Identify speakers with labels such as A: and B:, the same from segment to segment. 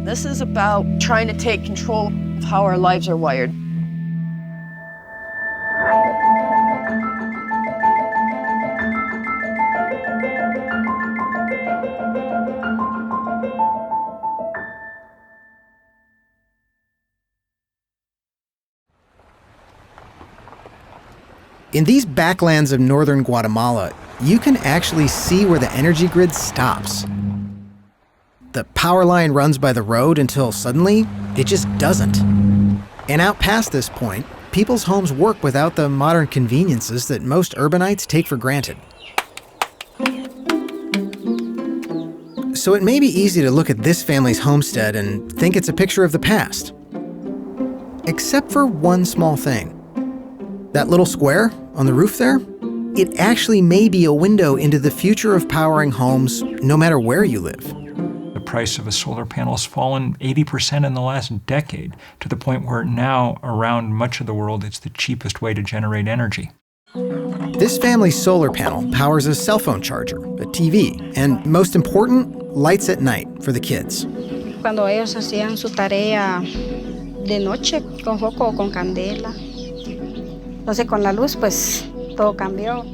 A: This is about trying to take control of how our lives are wired.
B: In these backlands of northern Guatemala, you can actually see where the energy grid stops. The power line runs by the road until suddenly it just doesn't. And out past this point, people's homes work without the modern conveniences that most urbanites take for granted. So it may be easy to look at this family's homestead and think it's a picture of the past. Except for one small thing. That little square on the roof there, it actually may be a window into the future of powering homes no matter where you live.
C: The price of a solar panel has fallen 80% in the last decade, to the point where now around much of the world it's the cheapest way to generate energy.
B: This family's solar panel powers a cell phone charger, a TV, and most important, lights at night for the kids.
D: Cuando ellos hacían su tarea de noche con foco o con candela. Entonces con la luz pues todo cambió.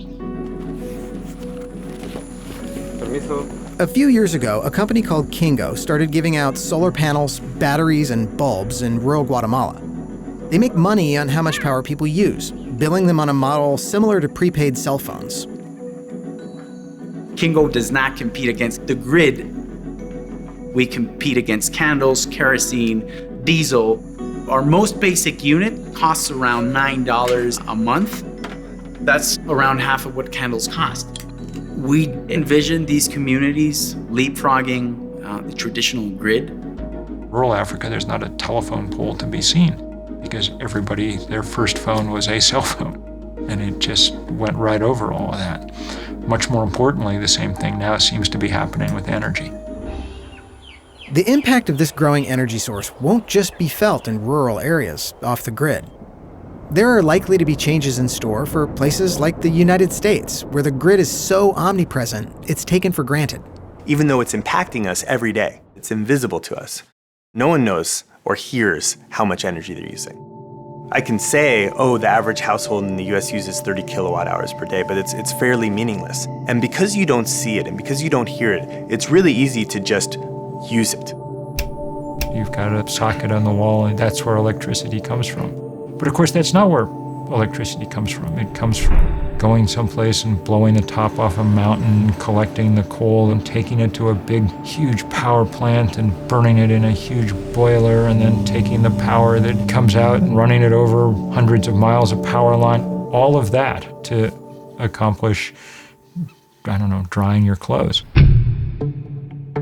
B: A few years ago, a company called Kingo started giving out solar panels, batteries, and bulbs in rural Guatemala. They make money on how much power people use, billing them on a model similar to prepaid cell phones.
E: Kingo does not compete against the grid. We compete against candles, kerosene, diesel. Our most basic unit costs around $9 a month. That's around half of what candles cost. We envision these communities leapfrogging the traditional grid.
C: Rural Africa, there's not a telephone pole to be seen because everybody, their first phone was a cell phone, and it just went right over all of that. Much more importantly, the same thing now seems to be happening with energy.
B: The impact of this growing energy source won't just be felt in rural areas off the grid. There are likely to be changes in store for places like the United States, where the grid is so omnipresent, it's taken for granted.
F: Even though it's impacting us every day, it's invisible to us. No one knows or hears how much energy they're using. I can say, oh, the average household in the US uses 30 kilowatt hours per day, but it's fairly meaningless. And because you don't see it and because you don't hear it, it's really easy to just use it.
C: You've got a socket on the wall, and that's where electricity comes from. But of course, that's not where electricity comes from. It comes from going someplace and blowing the top off a mountain, collecting the coal and taking it to a big, huge power plant and burning it in a huge boiler, and then taking the power that comes out and running it over hundreds of miles of power line. All of that to accomplish, drying your clothes.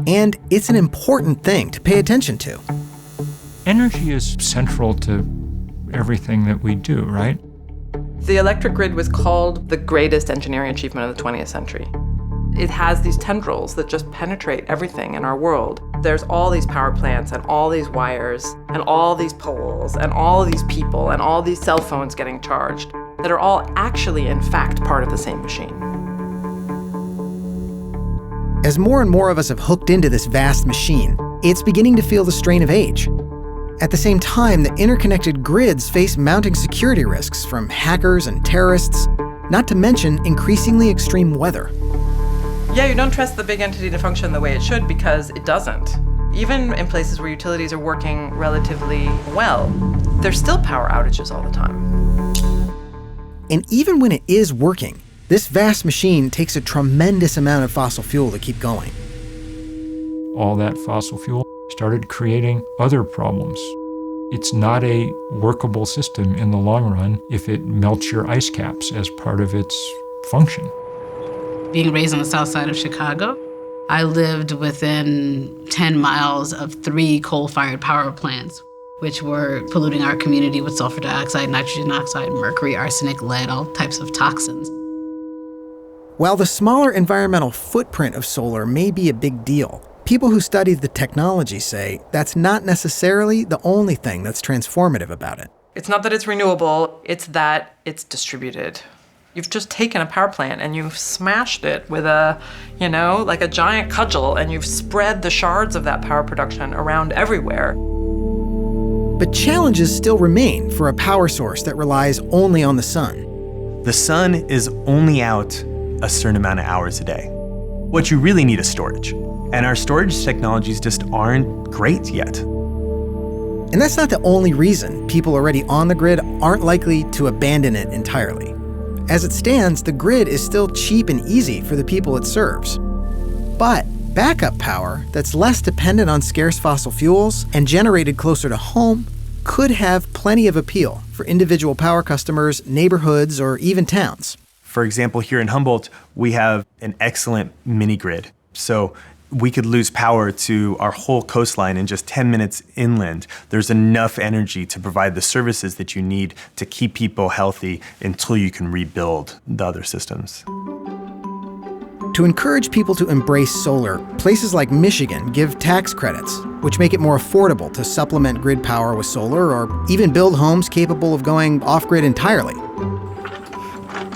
B: And it's an important thing to pay attention to.
C: Energy is central to everything that we do, right?
G: The electric grid was called the greatest engineering achievement of the 20th century. It has these tendrils that just penetrate everything in our world. There's all these power plants and all these wires and all these poles and all these people and all these cell phones getting charged that are all actually, in fact, part of the same machine.
B: As more and more of us have hooked into this vast machine, it's beginning to feel the strain of age. At the same time, the interconnected grids face mounting security risks from hackers and terrorists, not to mention increasingly extreme weather.
G: Yeah, you don't trust the big entity to function the way it should because it doesn't. Even in places where utilities are working relatively well, there's still power outages all the time.
B: And even when it is working, this vast machine takes a tremendous amount of fossil fuel to keep going.
C: All that fossil fuel started creating other problems. It's not a workable system in the long run if it melts your ice caps as part of its function.
H: Being raised on the south side of Chicago, I lived within 10 miles of 3 coal-fired power plants, which were polluting our community with sulfur dioxide, nitrogen oxide, mercury, arsenic, lead, all types of toxins.
B: While the smaller environmental footprint of solar may be a big deal, people who study the technology say that's not necessarily the only thing that's transformative about it.
G: It's not that it's renewable, it's that it's distributed. You've just taken a power plant and you've smashed it with like a giant cudgel, and you've spread the shards of that power production around everywhere.
B: But challenges still remain for a power source that relies only on the sun.
F: The sun is only out a certain amount of hours a day. What you really need is storage. And our storage technologies just aren't great yet.
B: And that's not the only reason people already on the grid aren't likely to abandon it entirely. As it stands, the grid is still cheap and easy for the people it serves. But backup power that's less dependent on scarce fossil fuels and generated closer to home could have plenty of appeal for individual power customers, neighborhoods, or even towns.
F: For example, here in Humboldt, we have an excellent mini grid. So we could lose power to our whole coastline in just 10 minutes inland. There's enough energy to provide the services that you need to keep people healthy until you can rebuild the other systems.
B: To encourage people to embrace solar, places like Michigan give tax credits, which make it more affordable to supplement grid power with solar or even build homes capable of going off-grid entirely.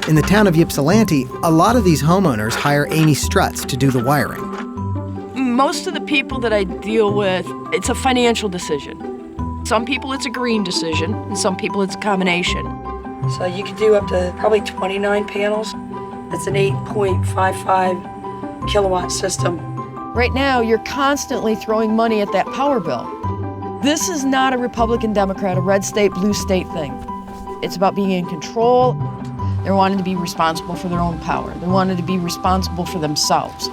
B: In the town of Ypsilanti, a lot of these homeowners hire Amy Strutz to do the wiring.
A: Most of the people that I deal with, it's a financial decision. Some people it's a green decision, and some people it's a combination.
I: So you could do up to probably 29 panels. It's an 8.55 kilowatt system.
A: Right now, you're constantly throwing money at that power bill. This is not a Republican, Democrat, a red state, blue state thing. It's about being in control. They're wanting to be responsible for their own power. They wanted to be responsible for themselves.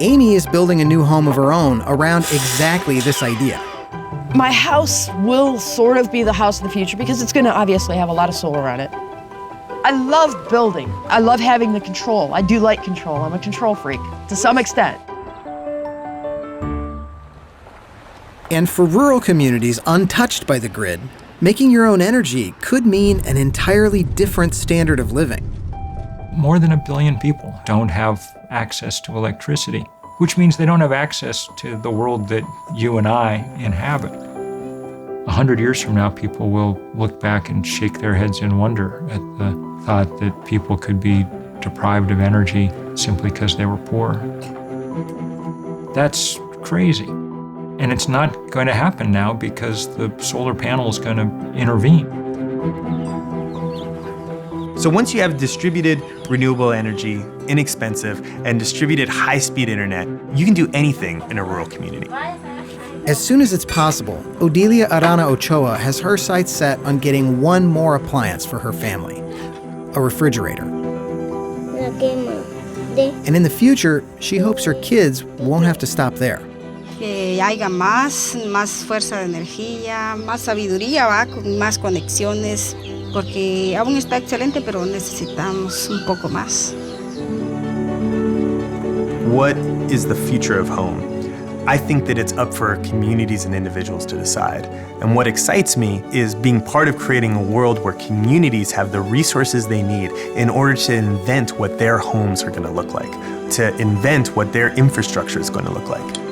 B: Amy is building a new home of her own around exactly this idea.
A: My house will sort of be the house of the future because it's going to obviously have a lot of solar on it. I love building. I love having the control. I do like control. I'm a control freak to some extent.
B: And for rural communities untouched by the grid, making your own energy could mean an entirely different standard of living.
C: More than 1 billion people don't have access to electricity, which means they don't have access to the world that you and I inhabit. 100 years from now, people will look back and shake their heads in wonder at the thought that people could be deprived of energy simply because they were poor. That's crazy. And it's not going to happen now because the solar panel is going to intervene.
F: So once you have distributed renewable energy, inexpensive, and distributed high-speed internet, you can do anything in a rural community.
B: As soon as it's possible, Odilia Arana Ochoa has her sights set on getting one more appliance for her family, a refrigerator. And in the future, she hopes her kids won't have to stop there.
D: Que haya más fuerza de energía, más sabiduría, más conexiones, porque aún está excelente, pero necesitamos un poco más.
F: What is the future of home? I think that it's up for communities and individuals to decide. And what excites me is being part of creating a world where communities have the resources they need in order to invent what their homes are going to look like, to invent what their infrastructure is going to look like.